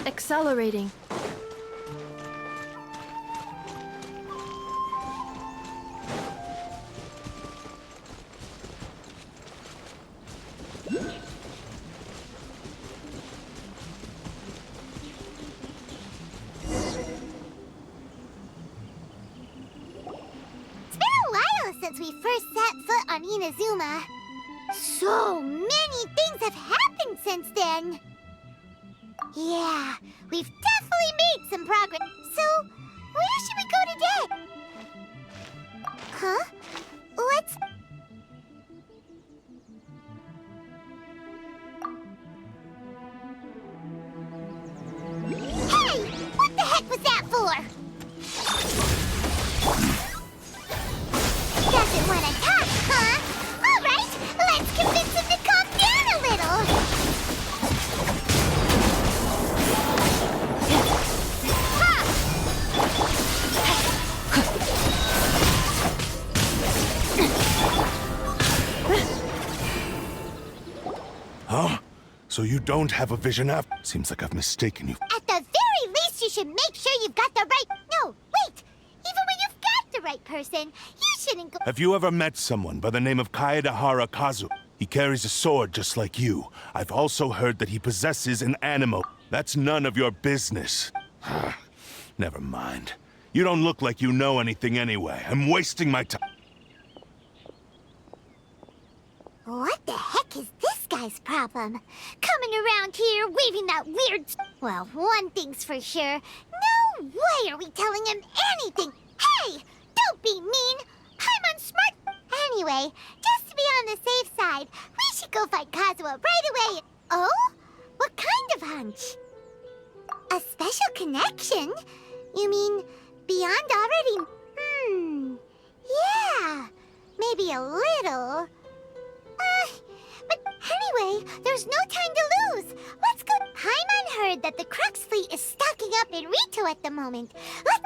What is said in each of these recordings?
Accelerating. Since we first set foot on Inazuma. So many things have happened since then. Yeah, we've definitely made some progress. So, where should we go today? Huh? Let's... Hey! What the heck was that for? Doesn't want to talk, huh? All right, let's convince him to calm down a little. Huh? So you don't have a vision app? Seems like I've mistaken you. At the very least, you should make sure you've got the right... No, wait! Even when you've got the right person, you shouldn't go... Have you ever met someone by the name of Kaedahara Kazu? He carries a sword just like you. I've also heard that he possesses an animal. That's none of your business. Never mind. You don't look like you know anything anyway. I'm wasting my time. What the heck is this guy's problem? Coming around here, waving that weird... Well, one thing's for sure. No way are we telling him anything! Hey! Don't be mean! I'm unsmart! Anyway, just to be on the safe side, we should go find Kazuha right away. Oh? What kind of hunch? A special connection? You mean beyond already... Yeah, maybe a little... But anyway, there's no time to lose. Let's go. Paimon heard that the Crux fleet is stocking up in Rito at the moment. Let's...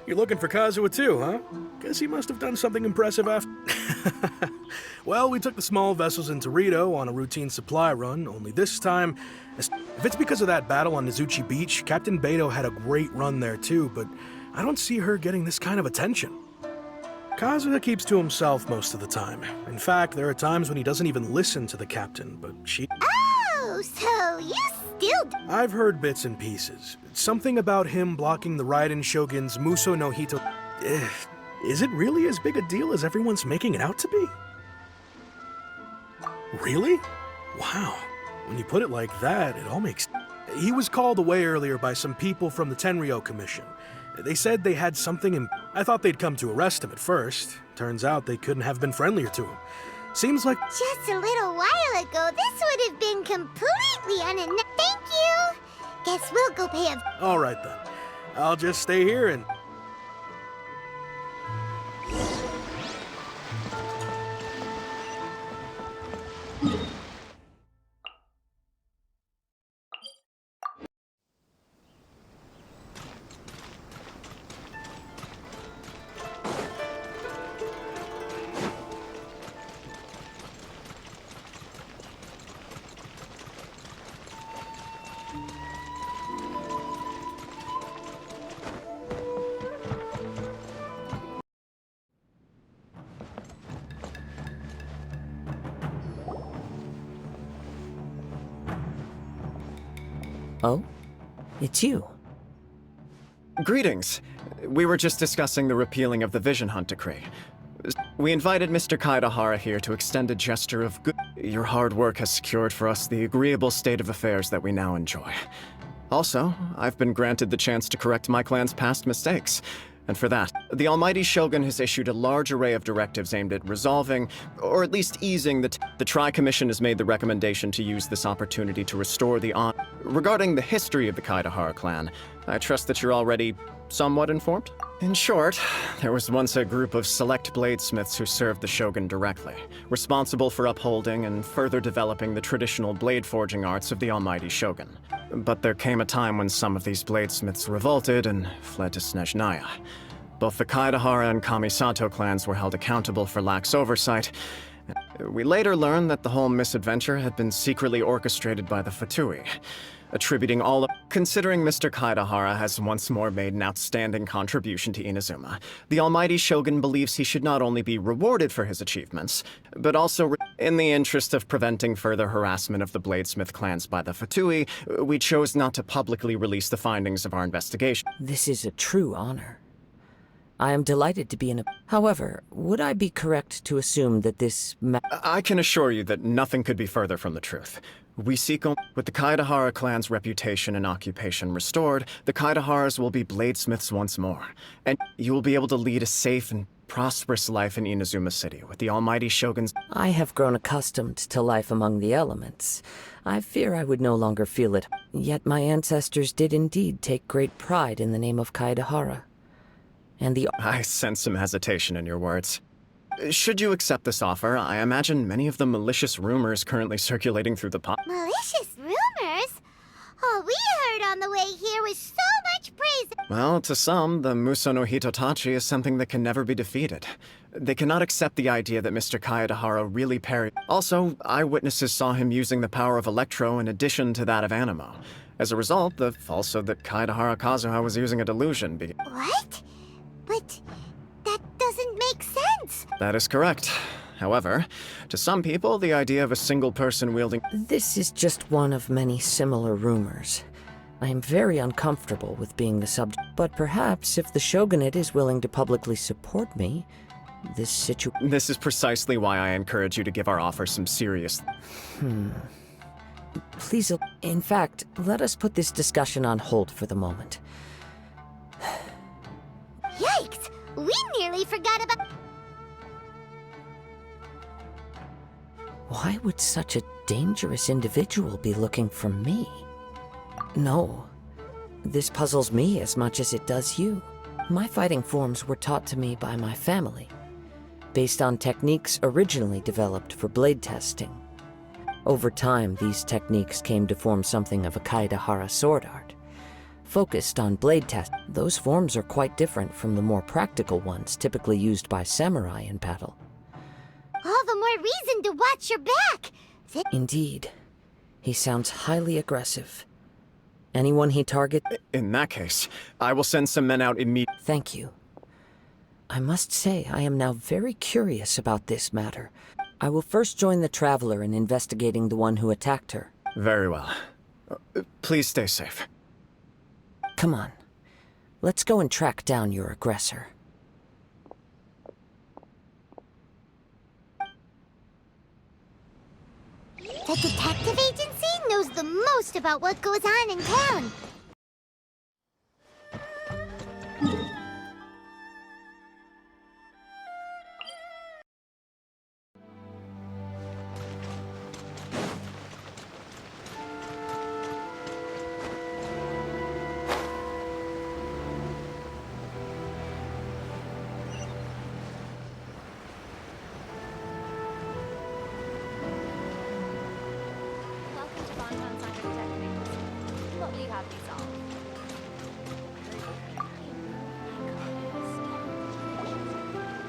You're looking for Kazuha too, huh? Guess he must have done something impressive after... Well, we took the small vessels into Rito on a routine supply run, only this time... If it's because of that battle on Nizuchi Beach, Captain Beto had a great run there too, but I don't see her getting this kind of attention. Kazuha keeps to himself most of the time. In fact, there are times when he doesn't even listen to the captain, but she... Oh, so you still... I've heard bits and pieces. Something about him blocking the Raiden Shogun's Muso no Hito... Is it really as big a deal as everyone's making it out to be? Really? Wow. When you put it like that, it all makes... He was called away earlier by some people from the Tenryo Commission. They said they had something in... I thought they'd come to arrest him at first. Turns out they couldn't have been friendlier to him. Seems like... Just a little while ago, this would have been completely Thank you! Guess we'll go pay a... All right then. I'll just stay here and... Oh? It's you. Greetings. We were just discussing the repealing of the Vision Hunt decree. We invited Mr. Kaedahara here to extend a gesture of good... Your hard work has secured for us the agreeable state of affairs that we now enjoy. Also, I've been granted the chance to correct my clan's past mistakes. And for that, the almighty Shogun has issued a large array of directives aimed at resolving, or at least easing, the Tri-Commission has made the recommendation to use this opportunity to restore the honor. Regarding the history of the Kaedahara clan, I trust that you're already somewhat informed? In short, there was once a group of select bladesmiths who served the Shogun directly, responsible for upholding and further developing the traditional blade forging arts of the almighty Shogun. But there came a time when some of these bladesmiths revolted and fled to Snezhnaya. Both the Kaedahara and Kamisato clans were held accountable for lax oversight. We later learned that the whole misadventure had been secretly orchestrated by the Fatui, attributing all of— Considering Mr. Kaedahara has once more made an outstanding contribution to Inazuma, the almighty Shogun believes he should not only be rewarded for his achievements, but also in the interest of preventing further harassment of the bladesmith clans by the Fatui, we chose not to publicly release the findings of our investigation. This is a true honor. I am delighted to be in a— However, would I be correct to assume that this I can assure you that nothing could be further from the truth. We seek with the Kaedahara clan's reputation and occupation restored, the Kaedaharas will be bladesmiths once more, and you will be able to lead a safe and prosperous life in Inazuma City with the almighty Shogun's— I have grown accustomed to life among the elements. I fear I would no longer feel it. Yet my ancestors did indeed take great pride in the name of Kaedahara. And the— I sense some hesitation in your words. Should you accept this offer, I imagine many of the malicious rumors currently circulating through the Malicious rumors? All we heard on the way here was so much praise. Well, to some, the Muso no Hitotachi is something that can never be defeated. They cannot accept the idea that Mr. Kaedahara really parried. Also, eyewitnesses saw him using the power of Electro in addition to that of Animo. As a result, the falsehood that Kaedahara Kazuha was using a delusion began. What? But that doesn't make sense. That is correct. However, to some people, the idea of a single person wielding— This is just one of many similar rumors. I am very uncomfortable with being the subject, but perhaps if the Shogunate is willing to publicly support me, this This is precisely why I encourage you to give our offer some serious— Please, in fact, let us put this discussion on hold for the moment. Yikes! We nearly forgot about... Why would such a dangerous individual be looking for me? No. This puzzles me as much as it does you. My fighting forms were taught to me by my family, based on techniques originally developed for blade testing. Over time, these techniques came to form something of a Kaedahara sword art, focused on blade test. Those forms are quite different from the more practical ones typically used by samurai in battle. All the more reason to watch your back! Indeed. He sounds highly aggressive. Anyone he targets— In that case, I will send some men out immediately. Thank you. I must say, I am now very curious about this matter. I will first join the Traveler in investigating the one who attacked her. Very well. Please stay safe. Come on. Let's go and track down your aggressor. The detective agency knows the most about what goes on in town. What will you have these all?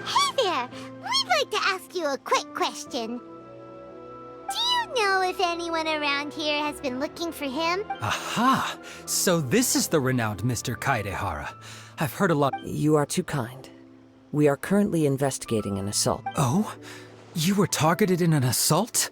Hey there! We'd like to ask you a quick question. Do you know if anyone around here has been looking for him? Aha! So this is the renowned Mr. Kaedahara. I've heard a lot— You are too kind. We are currently investigating an assault. Oh? You were targeted in an assault?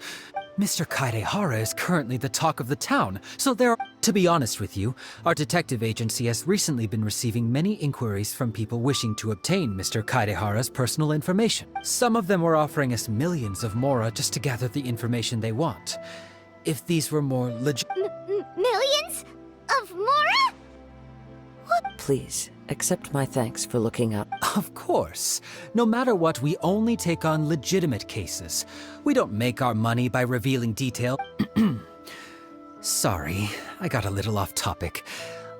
Mr. Kaedahara is currently the talk of the town, so there— To be honest with you, our detective agency has recently been receiving many inquiries from people wishing to obtain Mr. Kaedahara's personal information. Some of them were offering us millions of mora just to gather the information they want. If these were more legit— Millions? Of Mora? Please, accept my thanks for looking out. Of course. No matter what, we only take on legitimate cases. We don't make our money by revealing detail. Sorry, I got a little off topic.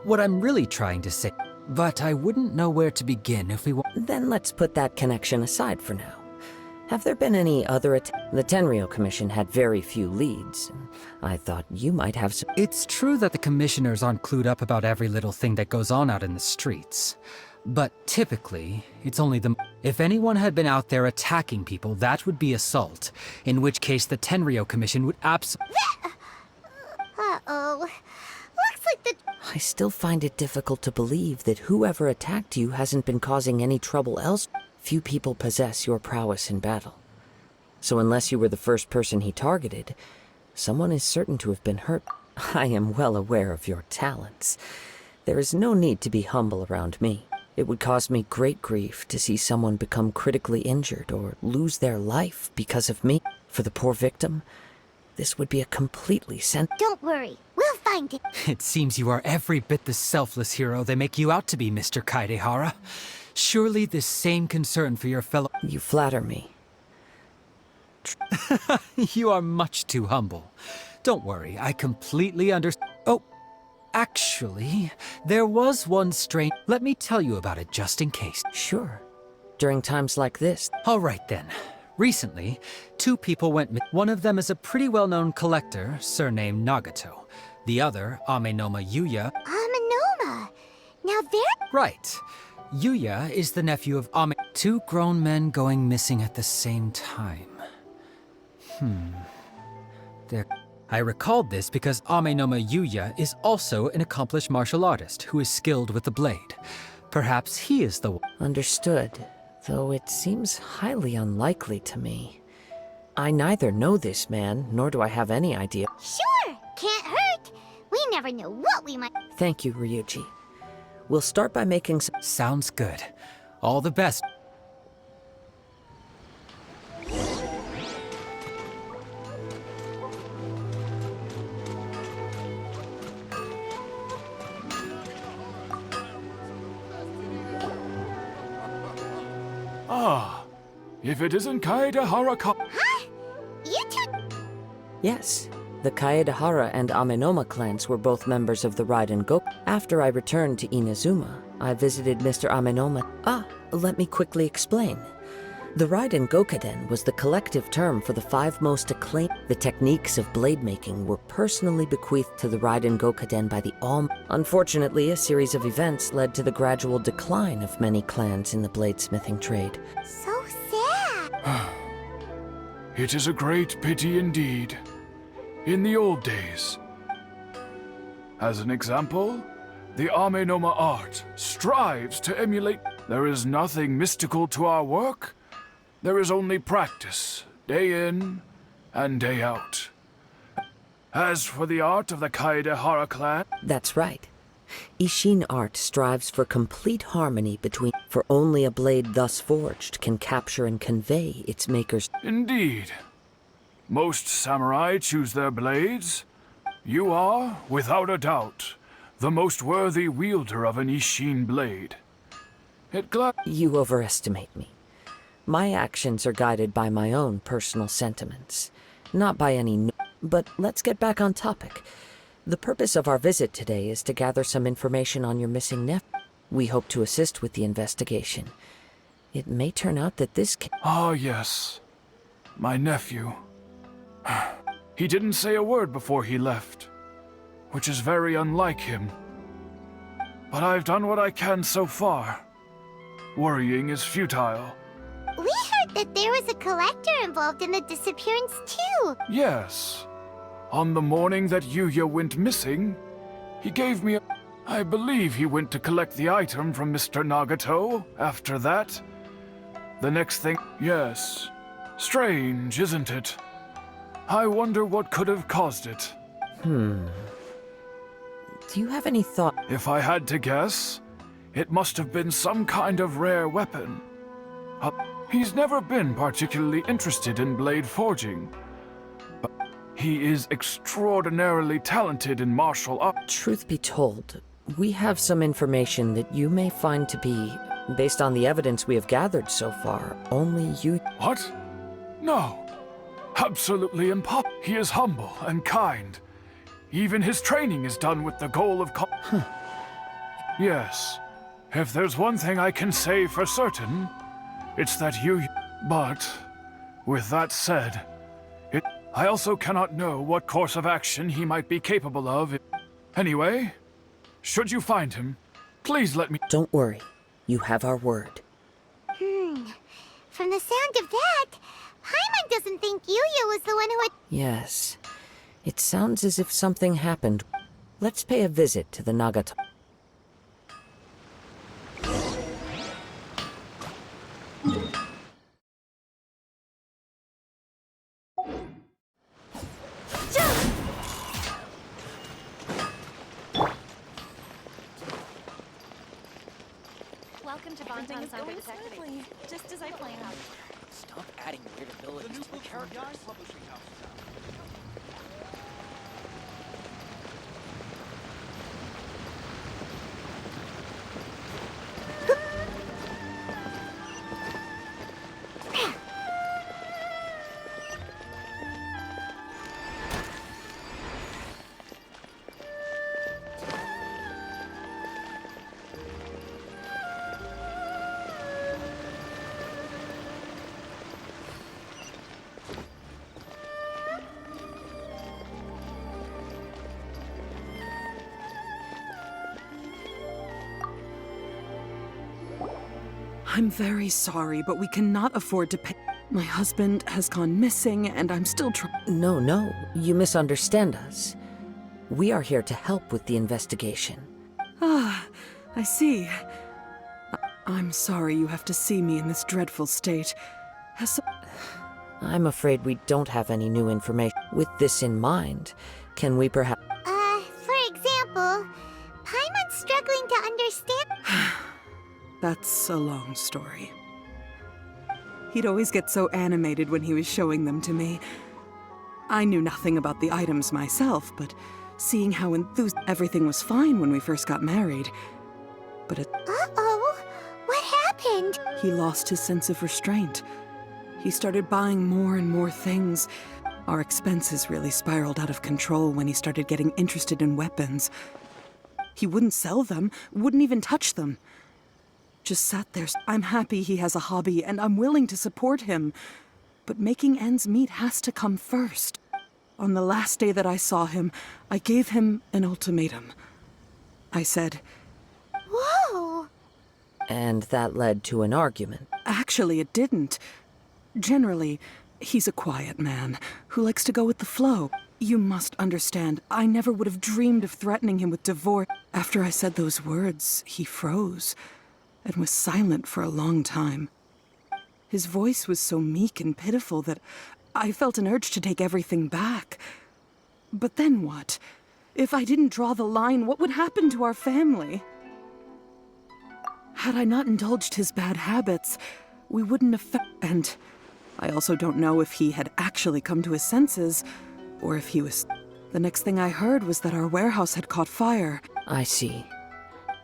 What I'm really trying to say, but I wouldn't know where to begin if we Then let's put that connection aside for now. Have there been any other The Tenryou Commission had very few leads. I thought you might have some. It's true that the commissioners aren't clued up about every little thing that goes on out in the streets. But typically, it's only the... If anyone had been out there attacking people, that would be assault. In which case, the Tenryou Commission would Uh-oh. Looks like the... I still find it difficult to believe that whoever attacked you hasn't been causing any trouble else. Few people possess your prowess in battle. So unless you were the first person he targeted, someone is certain to have been hurt. I am well aware of your talents. There is no need to be humble around me. It would cause me great grief to see someone become critically injured or lose their life because of me. For the poor victim, this would be a completely Don't worry, we'll find it. It seems you are every bit the selfless hero they make you out to be, Mr. Kaedehara. Surely this same concern for your fellow... You flatter me. You are much too humble. Don't worry, I completely understand. Oh, actually, there was one strange... Let me tell you about it just in case. Sure. During times like this. All right then. Recently, two people went One of them is a pretty well-known collector, surnamed Nagato. The other, Amenoma Yuya... Amenoma! Now there... Right. Yuya is the nephew of Ame... Two grown men going missing at the same time. I recalled this because Amenoma Yuya is also an accomplished martial artist who is skilled with the blade. Perhaps he is the one. Understood, though it seems highly unlikely to me. I neither know this man, nor do I have any idea. Sure, can't hurt. We never know what we might... Thank you, Ryuji. We'll start by making some... Sounds good. All the best. Ah, if it isn't Kaedehara Huh? You two... Yes, the Kaedehara and Amenoma clans were both members of the Raiden Goku. After I returned to Inazuma, I visited Mr. Amenoma. Let me quickly explain. The Raiden Gokaden was the collective term for the 5 most acclaimed. The techniques of blade making were personally bequeathed to the Raiden Gokaden by the All. Unfortunately, a series of events led to the gradual decline of many clans in the bladesmithing trade. So sad. It is a great pity indeed. In the old days. As an example, the Amenoma art strives to emulate. There is nothing mystical to our work. There is only practice, day in and day out. As for the art of the Kaedehara clan... That's right. Ishin art strives for complete harmony between... For only a blade thus forged can capture and convey its maker's... Indeed. Most samurai choose their blades. You are, without a doubt, the most worthy wielder of an Ishin blade. You overestimate me. My actions are guided by my own personal sentiments, not by any... But let's get back on topic. The purpose of our visit today is to gather some information on your missing nephew. We hope to assist with the investigation. It may turn out that this... Ah, yes. My nephew. He didn't say a word before he left, which is very unlike him. But I've done what I can so far. Worrying is futile. We heard that there was a collector involved in the disappearance too. Yes. On the morning that Yuya went missing, he gave me a... I believe he went to collect the item from Mr. Nagato after that. The next thing... Yes. Strange, isn't it? I wonder what could have caused it. Do you have any thought? If I had to guess, it must have been some kind of rare weapon. He's never been particularly interested in blade forging, but he is extraordinarily talented in martial art. Truth be told, We have some information that you may find to be, based on the evidence we have gathered so far, only you... What? No. Absolutely impossible. He is humble and kind. Even his training is done with the goal of... Yes. If there's one thing I can say for certain, it's that you... But, with that said, I also cannot know what course of action he might be capable of. Anyway, should you find him, please let me... Don't worry. You have our word. From the sound of that, Paimon doesn't think Yuya was the one who had... Yes. It sounds as if something happened. Let's pay a visit to the Nagato. Welcome to Bonton Cyber Detective. Just as I planned. Stop adding weird abilities to the characters. I'm very sorry, but we cannot afford to pay. My husband has gone missing, and I'm still trying. No, you misunderstand us. We are here to help with the investigation. Ah, I see. I'm sorry you have to see me in this dreadful state. I'm afraid we don't have any new information. With this in mind, can we perhaps... For example, Paimon's struggling to understand... That's a long story. He'd always get so animated when he was showing them to me. I knew nothing about the items myself, but seeing how enthused everything was fine when we first got married. But Uh-oh! What happened? he lost his sense of restraint. He started buying more and more things. Our expenses really spiraled out of control when he started getting interested in weapons. He wouldn't sell them, wouldn't even touch them. Just sat there. I'm happy he has a hobby, and I'm willing to support him. But making ends meet has to come first. On the last day that I saw him, I gave him an ultimatum. I said... Whoa! And that led to an argument. Actually, it didn't. Generally, he's a quiet man who likes to go with the flow. You must understand, I never would have dreamed of threatening him with divorce. After I said those words, he froze and was silent for a long time. His voice was so meek and pitiful that I felt an urge to take everything back. But then what? If I didn't draw the line, what would happen to our family? Had I not indulged his bad habits, we wouldn't have and I also don't know if he had actually come to his senses, or if he was... The next thing I heard was that our warehouse had caught fire. I see.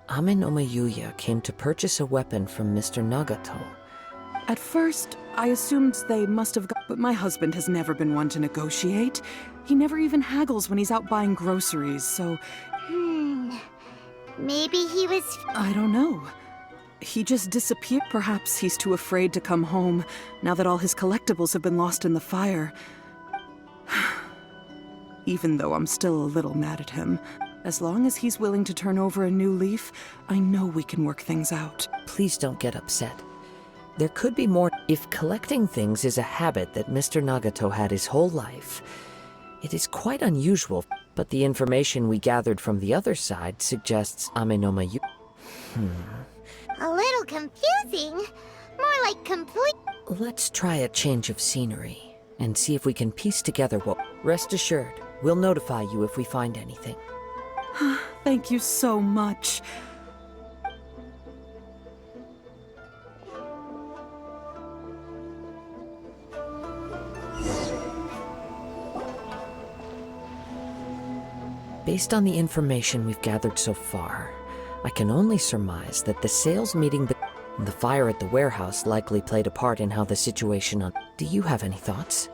Amenoma Yuya came to purchase a weapon from Mr. Nagato. At first, I assumed they must have got... But my husband has never been one to negotiate. He never even haggles when he's out buying groceries, so... Maybe he was... I don't know. He just disappeared. Perhaps he's too afraid to come home, now that all his collectibles have been lost in the fire. Even though I'm still a little mad at him. As long as he's willing to turn over a new leaf, I know we can work things out. Please don't get upset. There could be more. If collecting things is a habit that Mr. Nagato had his whole life, it is quite unusual, but the information we gathered from the other side suggests Amenoma Yuya... A little confusing. More like complete... Let's try a change of scenery and see if we can piece together what... Rest assured, we'll notify you if we find anything. Thank you so much. Based on the information we've gathered so far, I can only surmise that the sales meeting and the fire at the warehouse likely played a part in how the situation on... Do you have any thoughts?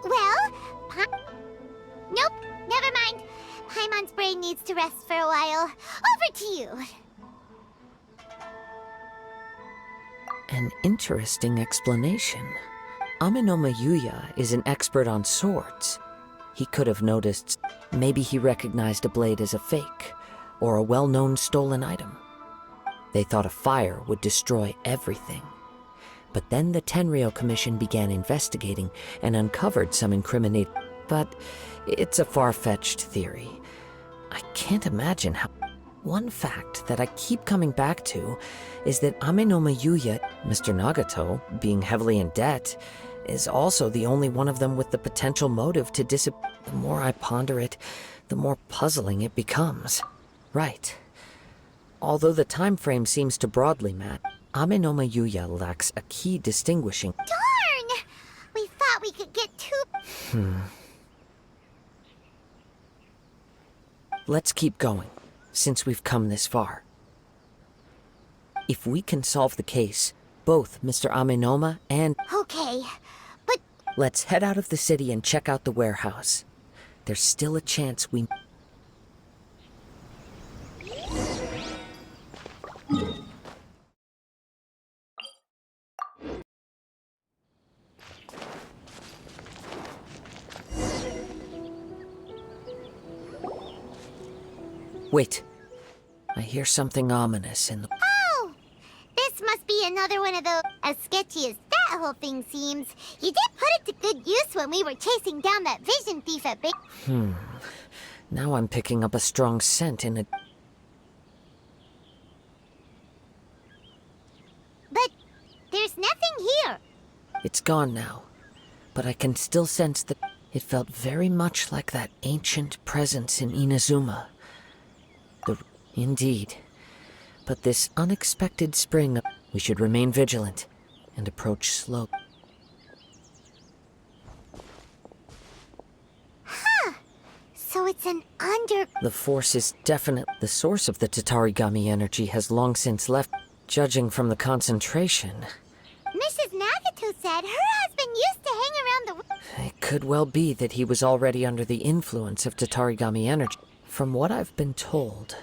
Well, nope, never mind. Paimon's brain needs to rest for a while. Over to you. An interesting explanation. Amenoma Yuya is an expert on swords. He could have noticed. Maybe he recognized a blade as a fake, or a well-known stolen item. They thought a fire would destroy everything. But then the Tenryou Commission began investigating and uncovered some incriminating... But it's a far-fetched theory. I can't imagine how... One fact that I keep coming back to is that Amenoma Yuya, Mr. Nagato, being heavily in debt, is also the only one of them with the potential motive to disappear. The more I ponder it, the more puzzling it becomes. Right. Although the time frame seems to broadly match, Amenoma Yuya lacks a key distinguishing... Darn! We thought we could get two... Let's keep going, since we've come this far. If we can solve the case, both Mr. Amenoma and... Okay, but... Let's head out of the city and check out the warehouse. There's still a chance we... Wait. I hear something ominous in the... Oh! This must be another one of those... As sketchy as that whole thing seems, you did put it to good use when we were chasing down that vision thief at Big... Now I'm picking up a strong scent in a... But there's nothing here. It's gone now, but I can still sense that... It felt very much like that ancient presence in Inazuma. Indeed. But this unexpected spring... We should remain vigilant and approach slowly. Huh. So it's an The force is definite. The source of the Tatarigami energy has long since left. Judging from the concentration... Mrs. Nagato said her husband used to hang around the... It could well be that he was already under the influence of Tatarigami energy. From what I've been told...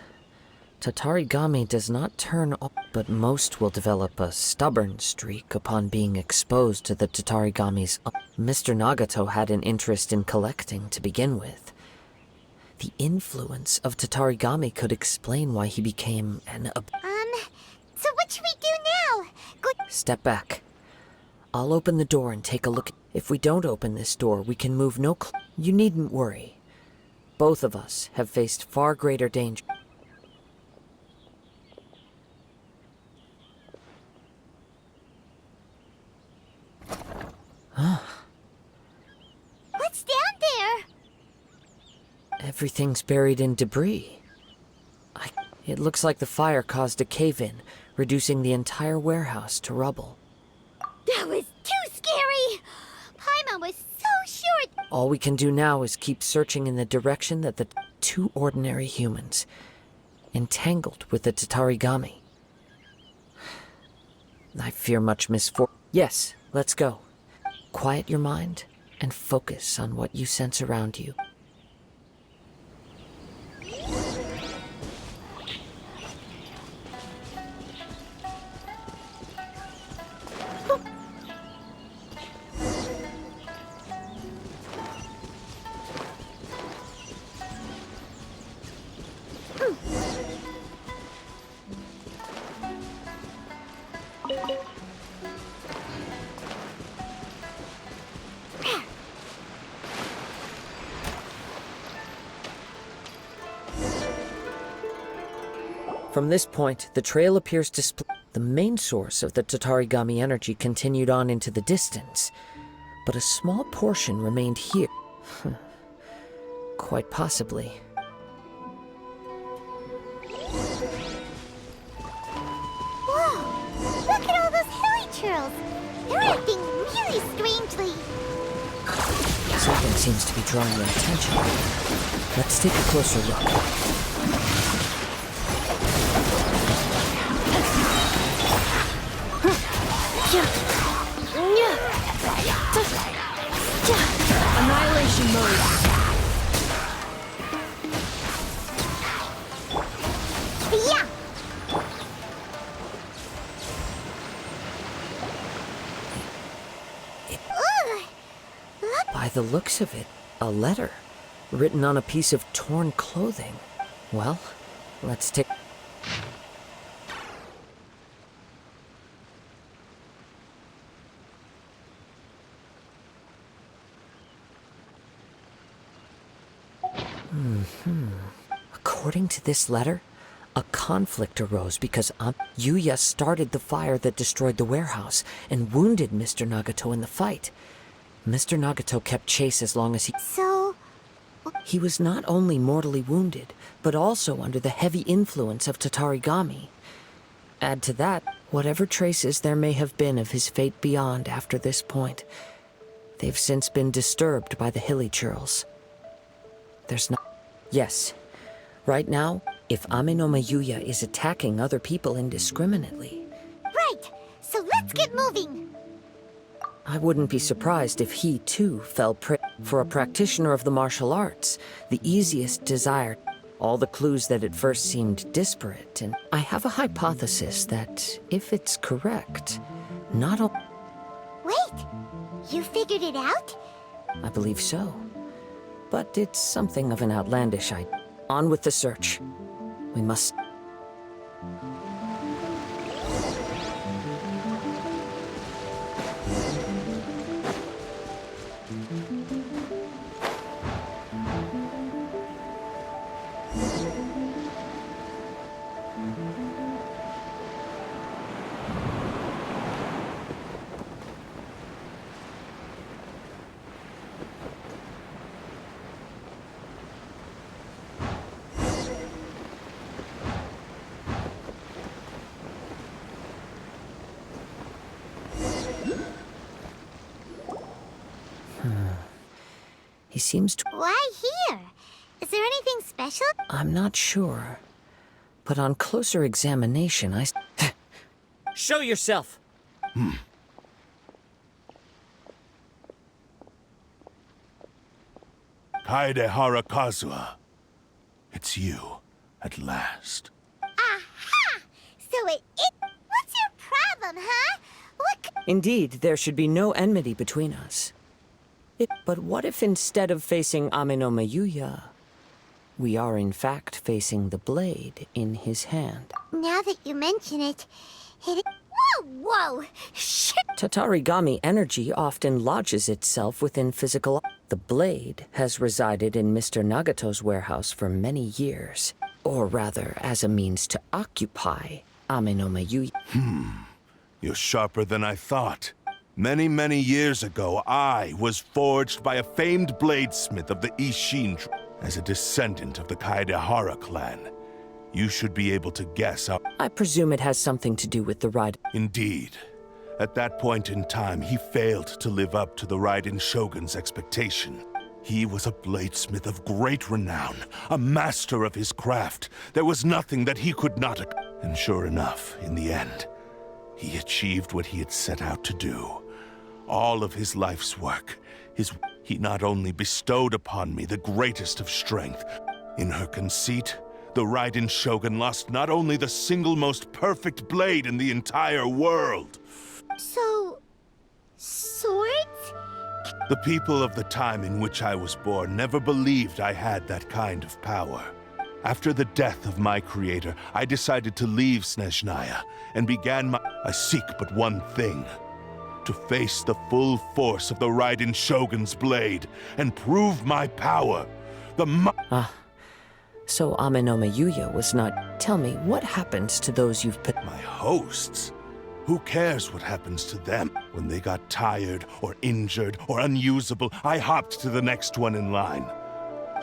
Tatarigami does not turn off, but most will develop a stubborn streak upon being exposed to the Tatarigami's... Mr. Nagato had an interest in collecting to begin with. The influence of Tatarigami could explain why he became an... So what should we do now? Step back. I'll open the door and take a look. If we don't open this door, we can move no... You needn't worry. Both of us have faced far greater danger. What's down there? Everything's buried in debris. It looks like the fire caused a cave-in, reducing the entire warehouse to rubble. That was too scary! Paimon was so sure... All we can do now is keep searching in the direction that the two ordinary humans, entangled with the Tatarigami. I fear much misfortune. Yes, let's go. Quiet your mind and focus on what you sense around you. From this point, the trail appears to split. The main source of the Tatarigami energy continued on into the distance, but a small portion remained here. Quite possibly. Whoa! Look at all those hilly trails! They're acting really strangely. Something seems to be drawing their attention. Let's take a closer look. Annihilation mode. Yeah. By the looks of it, a letter written on a piece of torn clothing. Well, let's take... According to this letter, a conflict arose because Yuya started the fire that destroyed the warehouse and wounded Mr. Nagato in the fight. Mr. Nagato kept chase as long as he... So, He was not only mortally wounded, but also under the heavy influence of Tatarigami. Add to that, whatever traces there may have been of his fate beyond after this point, they've since been disturbed by the hilly churls. There's no... Yes. Right now, if Amenoma Yuya is attacking other people indiscriminately... right. So let's get moving. I wouldn't be surprised if he, too, fell prey for a practitioner of the martial arts. The easiest desire, all the clues that at first seemed disparate, and I have a hypothesis that, if it's correct, not all... Wait. You figured it out? I believe so. But it's something of an outlandish idea. On with the search. We must... He seems to... Why here? Is there anything special? I'm not sure. But on closer examination, I... Show yourself! Kaedehara Kazuha. It's you, at last. Aha! So what's your problem, huh? Indeed, there should be no enmity between us. But what if instead of facing Amenoma Yuya, we are in fact facing the blade in his hand? Now that you mention it, Whoa! Shit! Tatarigami energy often lodges itself within physical... The blade has resided in Mr. Nagato's warehouse for many years. Or rather, as a means to occupy Amenoma Yuya. You're sharper than I thought. Many, many years ago, I was forged by a famed bladesmith of the Ishin as a descendant of the Kaedehara clan. You should be able to guess how... I presume it has something to do with the ride. Indeed. At that point in time, he failed to live up to the Raiden Shogun's expectation. He was a bladesmith of great renown, a master of his craft. There was nothing that he could not... And sure enough, in the end, he achieved what he had set out to do. All of his life's work, he not only bestowed upon me the greatest of strength. In her conceit, the Raiden Shogun lost not only the single most perfect blade in the entire world. So... swords? The people of the time in which I was born never believed I had that kind of power. After the death of my creator, I decided to leave Snezhnaya and began my... I seek but one thing. To face the full force of the Raiden Shogun's blade and prove my power. So Amenoma Yuya was not... Tell me, what happens to those you've put... My hosts? Who cares what happens to them? When they got tired, or injured, or unusable, I hopped to the next one in line.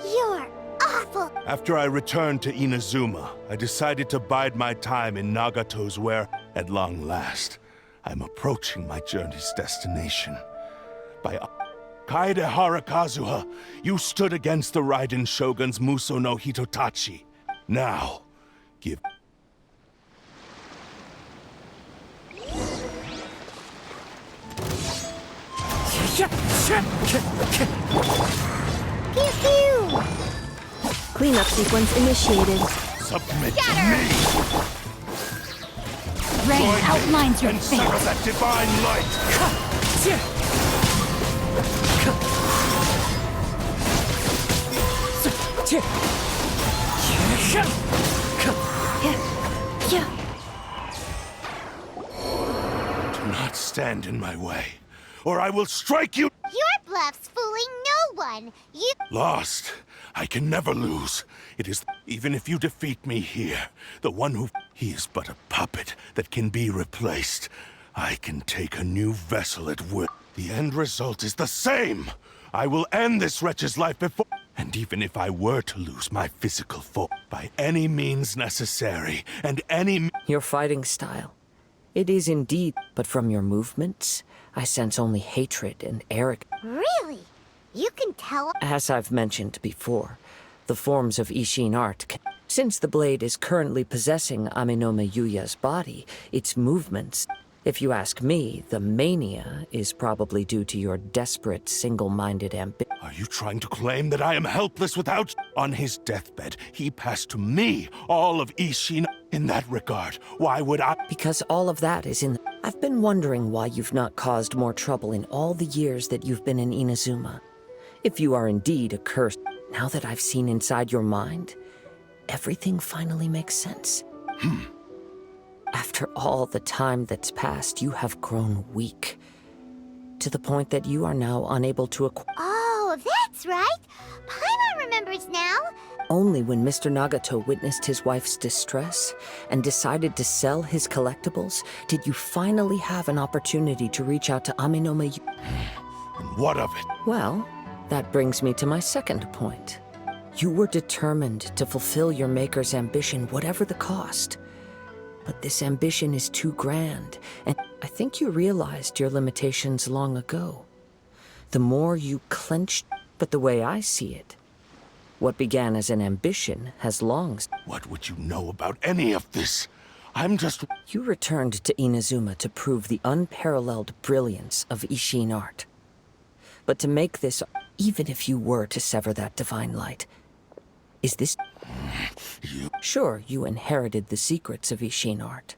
You're awful! After I returned to Inazuma, I decided to bide my time in Nagato's where, at long last, I'm approaching my journey's destination. By Kaedehara Kazuha, you stood against the Raiden Shogun's Muso no Hitotachi. Now, give... Pew pew! Cleanup sequence initiated. Submit to me! Rain outlines your and fate. suck that divine light! Do not stand in my way, or I will strike you! Your bluff's fooling no one. You... Lost. I can never lose. It is, even if you defeat me here, the one who... He is but a puppet that can be replaced. I can take a new vessel at will. The end result is the same. I will end this wretch's life before... And even if I were to lose my physical form, by any means necessary, and any... Your fighting style. It is indeed, but from your movements, I sense only hatred and arrogance. Really? You can tell... As I've mentioned before, the forms of Ishin art can... Since the blade is currently possessing Amenoma Yuya's body, its movements... If you ask me, the mania is probably due to your desperate, single-minded ambition. Are you trying to claim that I am helpless without... On his deathbed, he passed to me all of Ishin. In that regard, why would I... Because all of that is in... I've been wondering why you've not caused more trouble in all the years that you've been in Inazuma. If you are indeed accursed, now that I've seen inside your mind, everything finally makes sense. After all the time that's passed, you have grown weak. To the point that you are now unable to acquire... Oh, that's right. Paimon remembers now. Only when Mr. Nagato witnessed his wife's distress and decided to sell his collectibles did you finally have an opportunity to reach out to Amenoma Yu... And what of it? Well, that brings me to my second point. You were determined to fulfill your maker's ambition, whatever the cost. But this ambition is too grand, and I think you realized your limitations long ago. The more you clenched, but the way I see it, what began as an ambition has long... What would you know about any of this? I'm just... You returned to Inazuma to prove the unparalleled brilliance of Ishin art. But to make this, even if you were to sever that divine light, is this... Sure, you inherited the secrets of Ishin art.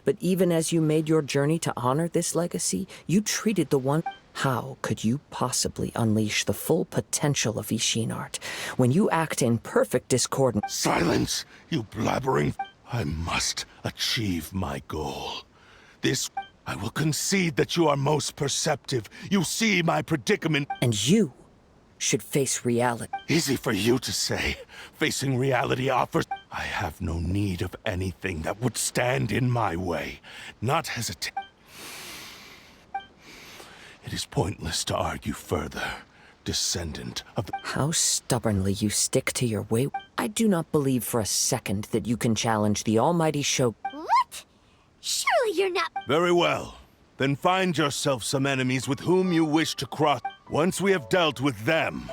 But even as you made your journey to honor this legacy, you treated the one... How could you possibly unleash the full potential of Ishin art when you act in perfect discordance? Silence, you blabbering... I must achieve my goal. This... I will concede that you are most perceptive. You see my predicament. And you should face reality. Easy for you to say. Facing reality offers... I have no need of anything that would stand in my way. Not hesitate. It is pointless to argue further. Descendant of the... How stubbornly you stick to your way. I do not believe for a second that you can challenge the almighty Shogun. What? Surely you're not... Very well. Then find yourself some enemies with whom you wish to cross. Once we have dealt with them,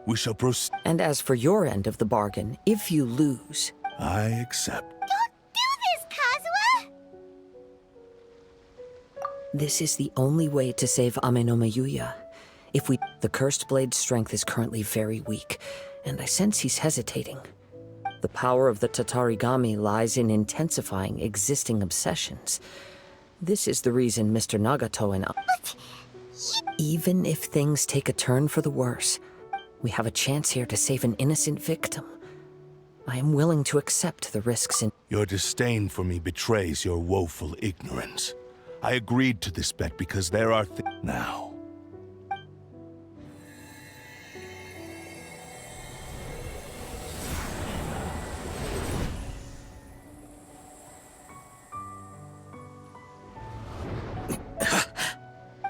we shall proceed. And as for your end of the bargain, if you lose... I accept. Don't do this, Kazuha! This is the only way to save Amenoma Yuya. If we... The Cursed Blade's strength is currently very weak, and I sense he's hesitating. The power of the Tatarigami lies in intensifying existing obsessions. This is the reason Mr. Nagato and I... But... Even if things take a turn for the worse, we have a chance here to save an innocent victim. I am willing to accept the risks in... Your disdain for me betrays your woeful ignorance. I agreed to this bet because there are now.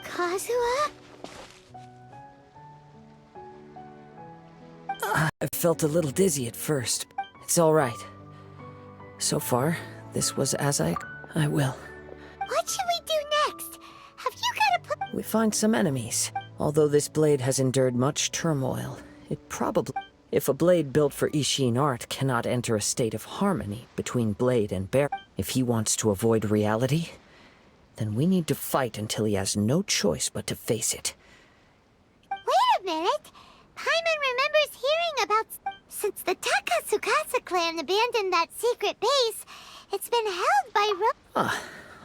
Kazuha? I felt a little dizzy at first. It's all right. So far, this was as I will. What should we do we find some enemies. Although this blade has endured much turmoil, it probably... If a blade built for Ishin art cannot enter a state of harmony between blade and bear, if he wants to avoid reality, then we need to fight until he has no choice but to face it. Wait a minute! Paimon remembers hearing about... Since the Takatsukasa clan abandoned that secret base, it's been held by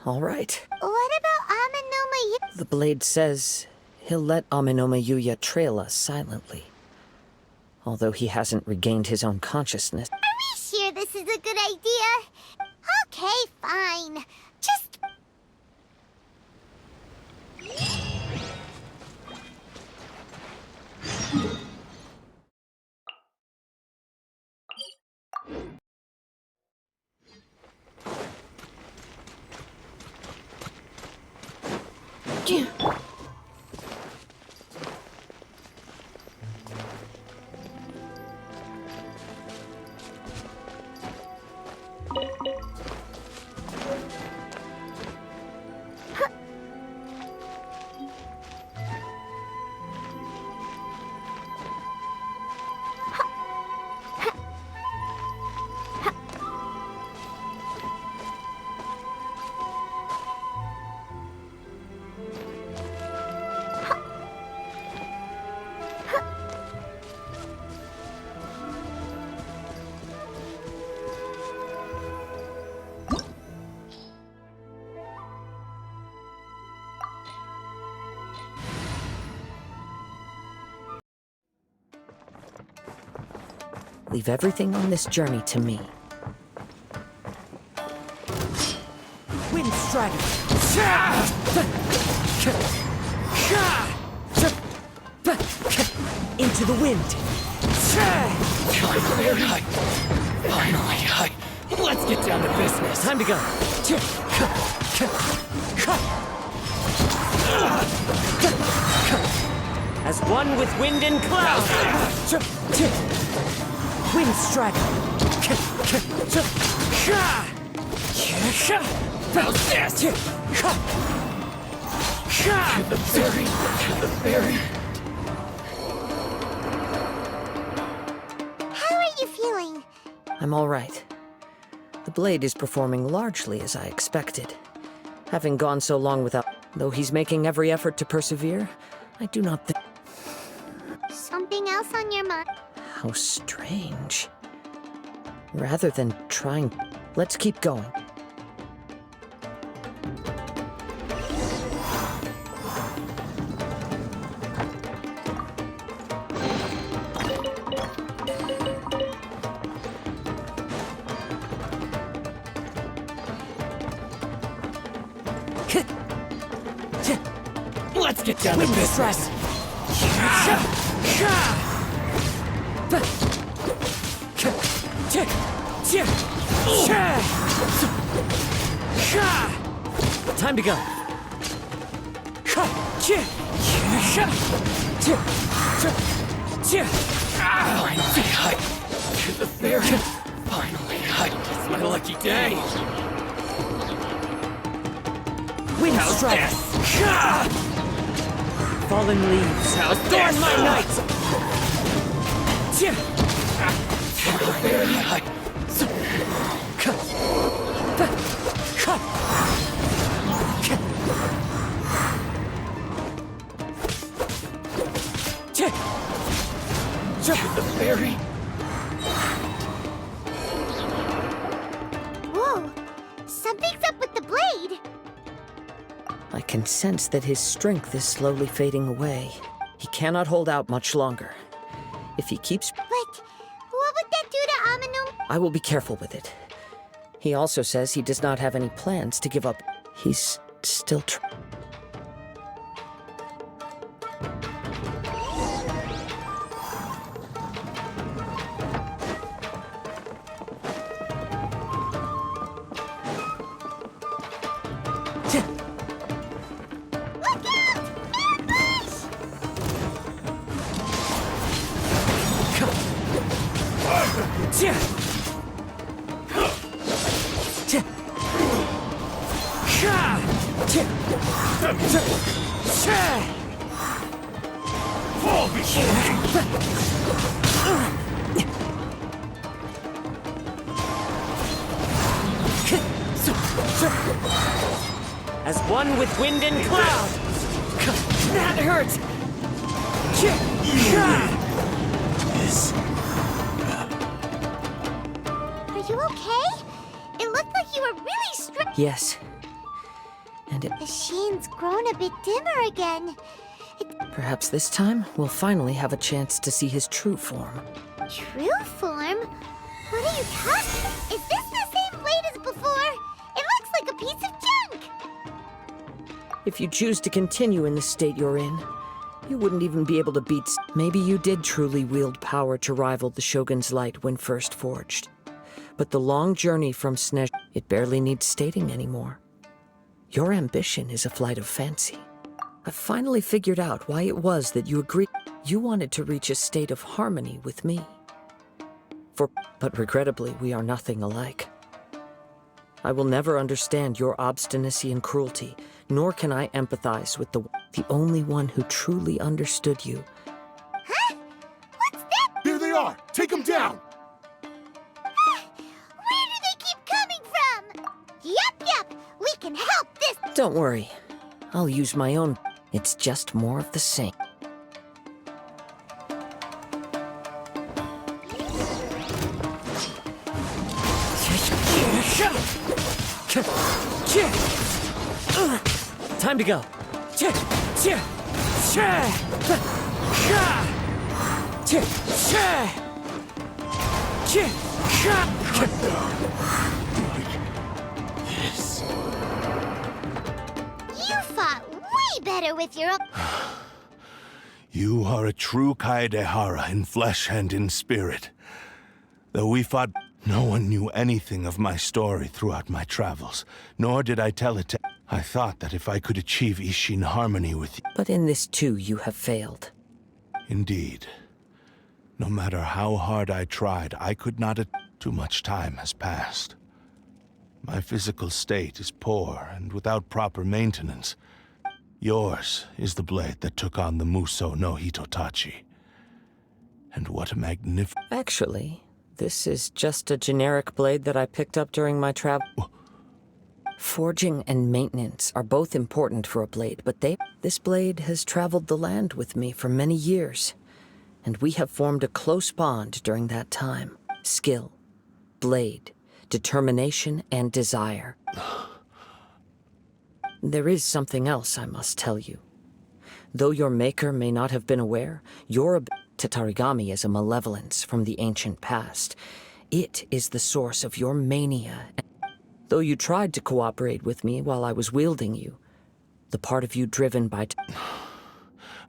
All right. What about Amenoma Yuya? The blade says he'll let Amenoma Yuya trail us silently. Although he hasn't regained his own consciousness. Are we sure this is a good idea? Okay, fine. Just... Leave everything on this journey to me. Wind Strider! Into the wind! Finally, let's get down to business. Time to go! As one with wind and cloud! Wind Strider! How's this? The ferry. How are you feeling? I'm all right. The blade is performing largely as I expected. Having gone so long without... Though he's making every effort to persevere, I do not think... Something else on your mind? How strange. Rather than trying... Let's keep going. Let's get down to business. Time to go. Finally, to the ferry. Finally, it's my lucky day. Wind How's Strike! this? Fallen leaves. How's Adorn this? my night! To the ferry. To the ferry. Whoa! Something's up with the blade! I can sense that his strength is slowly fading away. He cannot hold out much longer. If he keeps... But what would that do to Amenoma? I will be careful with it. He also says he does not have any plans to give up. He's still Look out! Ambush! Fall before As one with wind and cloud! That hurts! Are you okay? It looked like you were really Yes. And The shine's grown a bit dimmer again. perhaps this time we'll finally have a chance to see his true form. True form? What are you talking? Is this the same blade as before? It looks like a piece of junk! If you choose to continue in the state you're in, you wouldn't even be able to beat. Maybe you did truly wield power to rival the Shogun's light when first forged. But the long journey from Snež, it barely needs stating anymore. Your ambition is a flight of fancy. I've finally figured out why it was that you agreed. You wanted to reach a state of harmony with me. But regrettably, we are nothing alike. I will never understand your obstinacy and cruelty, nor can I empathize with the only one who truly understood you. Huh? What's that? Here they are! Take them down! Where do they keep coming from? Yup, we can help this. Don't worry. I'll use my own. It's just more of the same. Time to go. You fought way better with your own. You are a true Kaedehara in flesh and in spirit. Though we fought, no one knew anything of my story throughout my travels, nor did I tell it to. I thought that if I could achieve Ishin harmony with you. But in this too, you have failed. Indeed. No matter how hard I tried, I could not. Too much time has passed. My physical state is poor and without proper maintenance. Yours is the blade that took on the Muso no Hitotachi. And what a magnificent... Actually, this is just a generic blade that I picked up during my travel. Forging and maintenance are both important for a blade, but this blade has traveled the land with me for many years, and we have formed a close bond during that time. Skill, blade, determination, and desire. There is something else I must tell you. Though your maker may not have been aware, your Tatarigami is a malevolence from the ancient past. It is the source of your mania. Though you tried to cooperate with me while I was wielding you, the part of you driven by...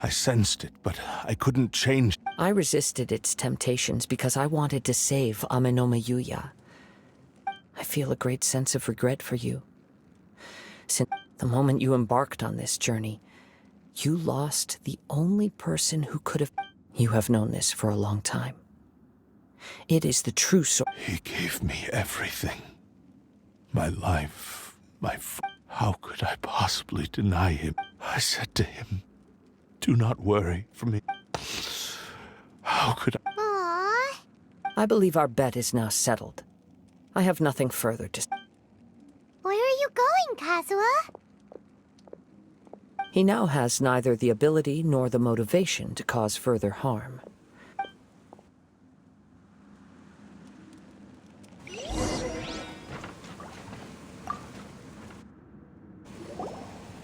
I sensed it, but I couldn't change. I resisted its temptations because I wanted to save Amenoma Yuya. I feel a great sense of regret for you. Since the moment you embarked on this journey, you lost the only person who could have... You have known this for a long time. It is the true source. He gave me everything. My life, How could I possibly deny him? I said to him, do not worry for me. How could I? Aww. I believe our bet is now settled. I have nothing further to... Where are you going, Kazuha? He now has neither the ability nor the motivation to cause further harm.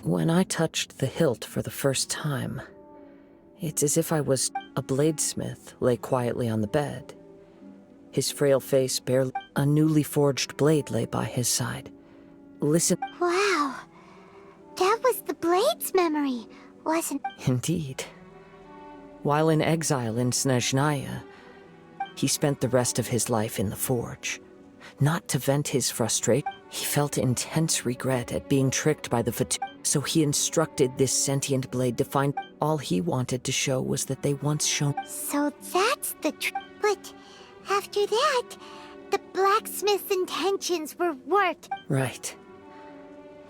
When I touched the hilt for the first time, it's as if I was... A bladesmith lay quietly on the bed. His frail face barely... A newly forged blade lay by his side. Listen... Wow. That was the blade's memory, wasn't... Indeed. While in exile in Snezhnaya, he spent the rest of his life in the forge. Not to vent his frustration, he felt intense regret at being tricked by the Fatu. So he instructed this sentient blade to find... All he wanted to show was that they once shown... So that's the But after that, the blacksmith's intentions were warped. Right.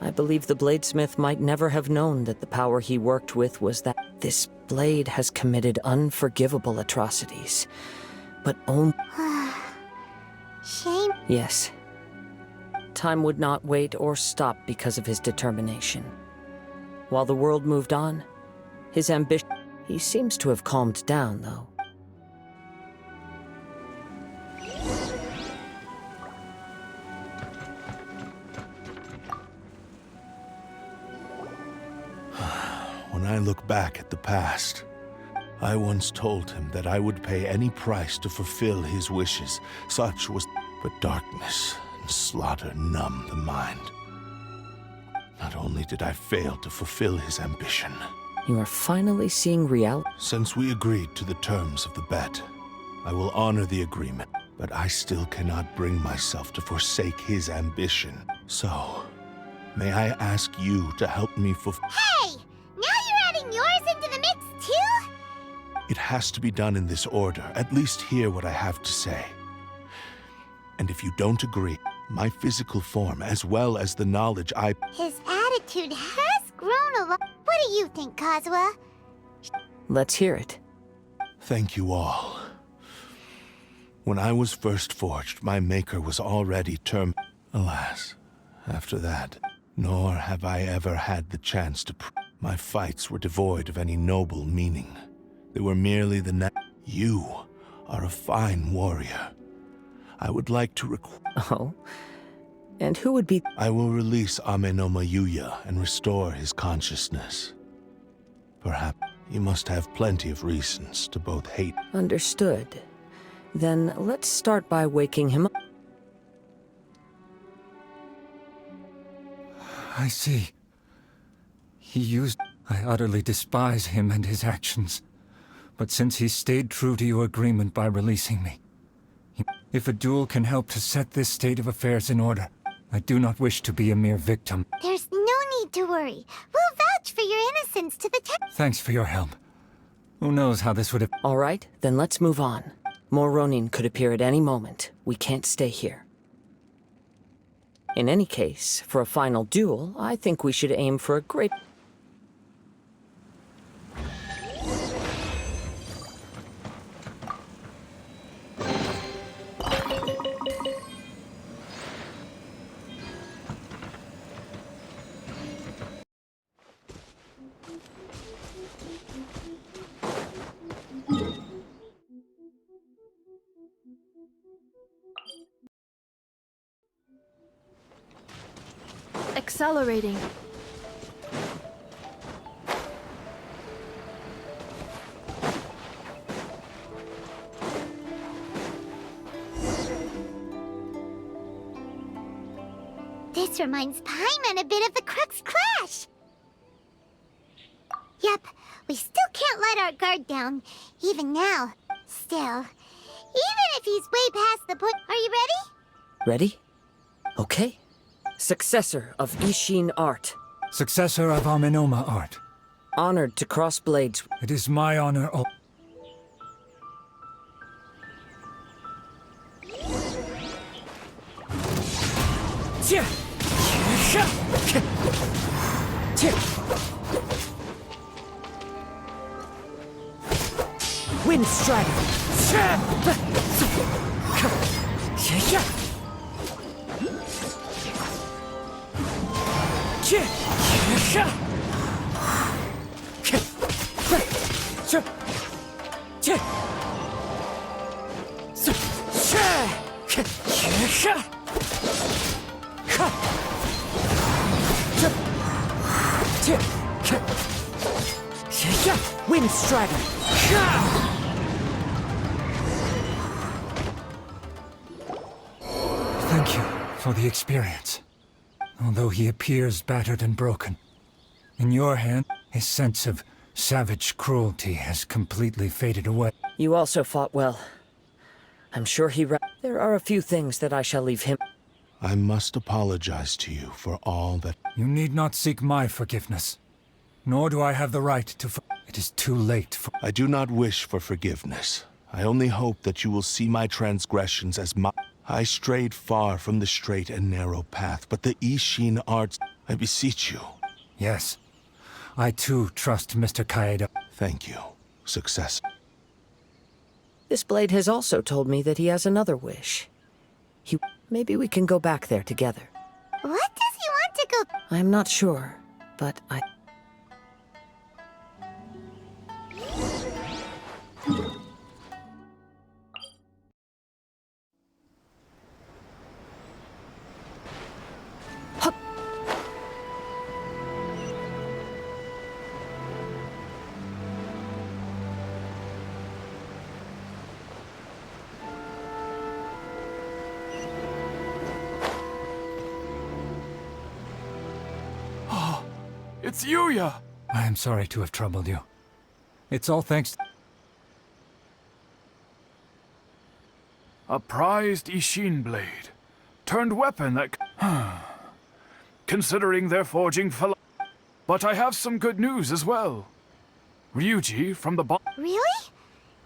I believe the bladesmith might never have known that the power he worked with was that this blade has committed unforgivable atrocities. But only... Shame. Yes. Time would not wait or stop because of his determination. While the world moved on, his ambition... He seems to have calmed down, though. When I look back at the past, I once told him that I would pay any price to fulfill his wishes. Such was... But darkness and slaughter numb the mind. Not only did I fail to fulfill his ambition... You are finally seeing reality. Since we agreed to the terms of the bet, I will honor the agreement, but I still cannot bring myself to forsake his ambition. So, may I ask you to help me fulfill... Hey! Now you're adding yours into the mix, too? It has to be done in this order. At least hear what I have to say. And if you don't agree, my physical form, as well as the knowledge I... His attitude has grown a lot. What do you think, Kazuha? Let's hear it. Thank you all. When I was first forged, my maker was already Alas, after that, nor have I ever had the chance to My fights were devoid of any noble meaning. They were merely the You are a fine warrior. I would like to Oh? And who would be... I will release Amenoma Yuya and restore his consciousness. Perhaps you must have plenty of reasons to both hate... Understood. Then let's start by waking him up. I see. He used... I utterly despise him and his actions. But since he stayed true to your agreement by releasing me, if a duel can help to set this state of affairs in order, I do not wish to be a mere victim. There's no need to worry. We'll vouch for your innocence to the Thanks for your help. Who knows how this would have... All right, then let's move on. More Ronin could appear at any moment. We can't stay here. In any case, for a final duel, I think we should aim for a great... Accelerating. This reminds Paimon a bit of the Crux Clash. Yep, we still can't let our guard down, even now. Still, even if he's way past the point... Are you ready? Ready? Okay. Successor of Ishin art. Successor of Amenoma art. Honored to cross blades. It is my honor... Wind Strider. Wind Strider. Thank you for the experience. Although he appears battered and broken, in your hand, his sense of savage cruelty has completely faded away. You also fought well. I'm sure There are a few things that I shall leave him. I must apologize to you for all that... You need not seek my forgiveness. Nor do I have the right to... It is too late for... I do not wish for forgiveness. I only hope that you will see my transgressions as my... I strayed far from the straight and narrow path, but the Ishin arts... I beseech you. Yes. I too trust Mr. Kaeda. Thank you. Success. This blade has also told me that he has another wish. Maybe we can go back there together. What does he want to go? I'm not sure, but Hup. It's Yuya! I am sorry to have troubled you. It's all thanks to... A prized Ishin blade. Turned weapon that... Considering their forging But I have some good news as well. Ryuji from the Really?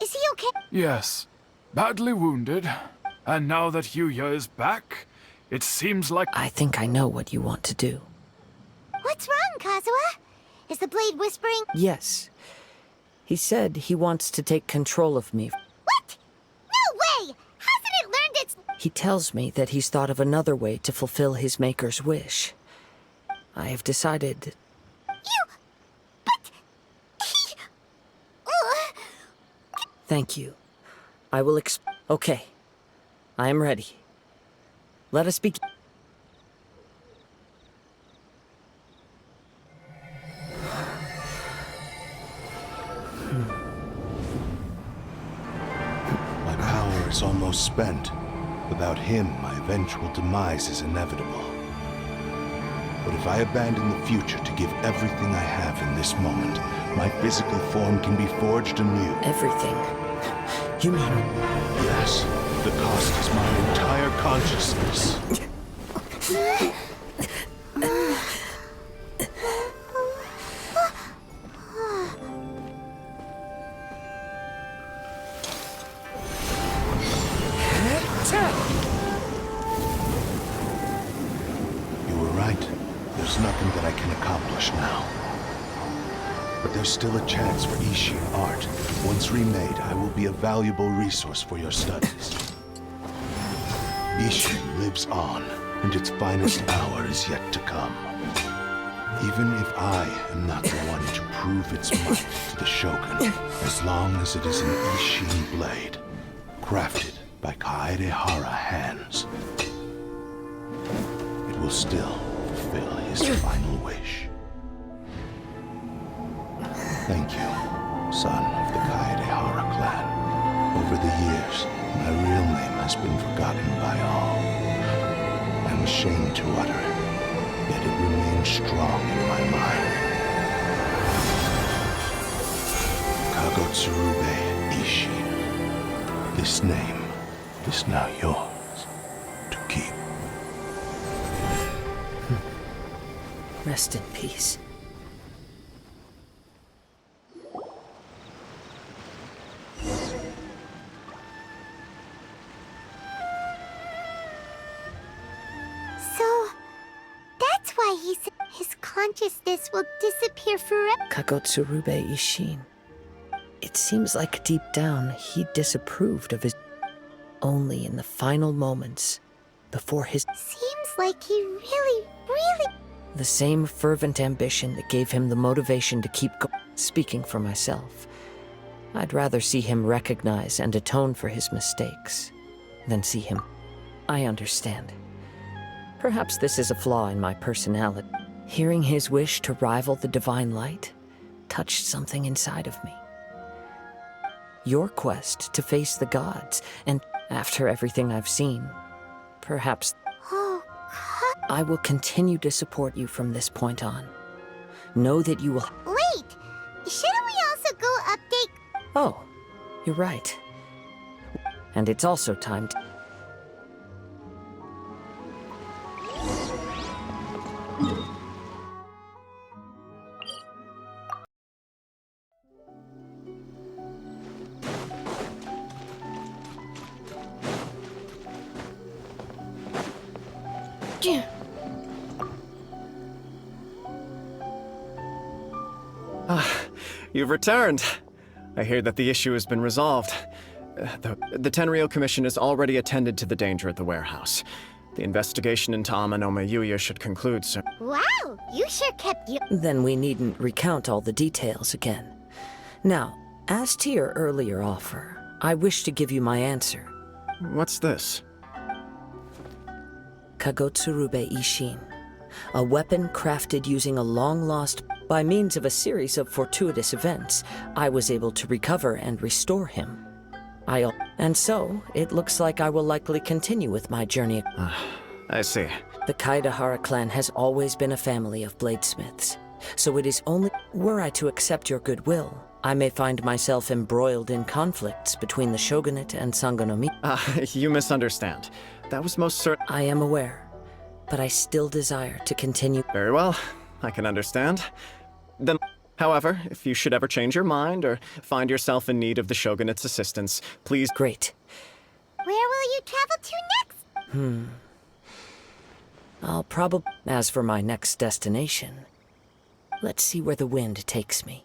Is he okay? Yes. Badly wounded. And now that Yuya is back, it seems like... I think I know what you want to do. What's wrong, Kazuha? Is the blade whispering? Yes. He said he wants to take control of me. What? No way! Hasn't it learned its... He tells me that he's thought of another way to fulfill his maker's wish. I have decided... But... He... Thank you. I will Okay. I am ready. Let us begin. My power is almost spent. Without him, my eventual demise is inevitable. But if I abandon the future to give everything I have in this moment, my physical form can be forged anew. Everything? You mean... Yes. The cost is my entire consciousness. You were right. There's nothing that I can accomplish now. But there's still a chance for Ishin art. Once remade, I will be a valuable resource for your studies. Ishin lives on, and its finest hour is yet to come. Even if I am not the one to prove its might to the Shogun, as long as it is an Ishin blade, crafted by Kaedehara hands, it will still fulfill his final wish. Thank you, son of the Kaedehara clan. Over the years, my real name has been forgotten by all. I'm ashamed to utter it, yet it remains strong in my mind. Kagotsurube Ishin. This name is now yours to keep. Rest in peace. So, that's why he said his consciousness will disappear forever. Kagotsurube Ishin. It seems like deep down he disapproved of his... Only in the final moments, before his... Seems like he really... The same fervent ambition that gave him the motivation to keep speaking for myself. I'd rather see him recognize and atone for his mistakes than see him... I understand. Perhaps this is a flaw in my personality. Hearing his wish to rival the divine light touched something inside of me. Your quest to face the gods, and after everything I've seen, perhaps... Oh, I will continue to support you from this point on. Know that you will... Wait! Shouldn't we also go update... Oh, you're right. And it's also time to... You've returned. I hear that the issue has been resolved. The Tenryou Commission has already attended to the danger at the warehouse. The investigation into Amanoma Yuya should conclude soon. Wow, you sure kept you. Then we needn't recount all the details again. Now, as to your earlier offer, I wish to give you my answer. What's this? Kagotsurube Ishin. A weapon crafted using a long-lost... By means of a series of fortuitous events, I was able to recover and restore him. And so, it looks like I will likely continue with my journey. I see. The Kaedahara clan has always been a family of bladesmiths, so it is only... Were I to accept your goodwill, I may find myself embroiled in conflicts between the shogunate and Sangonomi. You misunderstand. That was most certain. I am aware, but I still desire to continue. Very well, I can understand. Then, however, if you should ever change your mind or find yourself in need of the shogunate's assistance, please... Great. Where will you travel to next? I'll probably... As for my next destination, let's see where the wind takes me.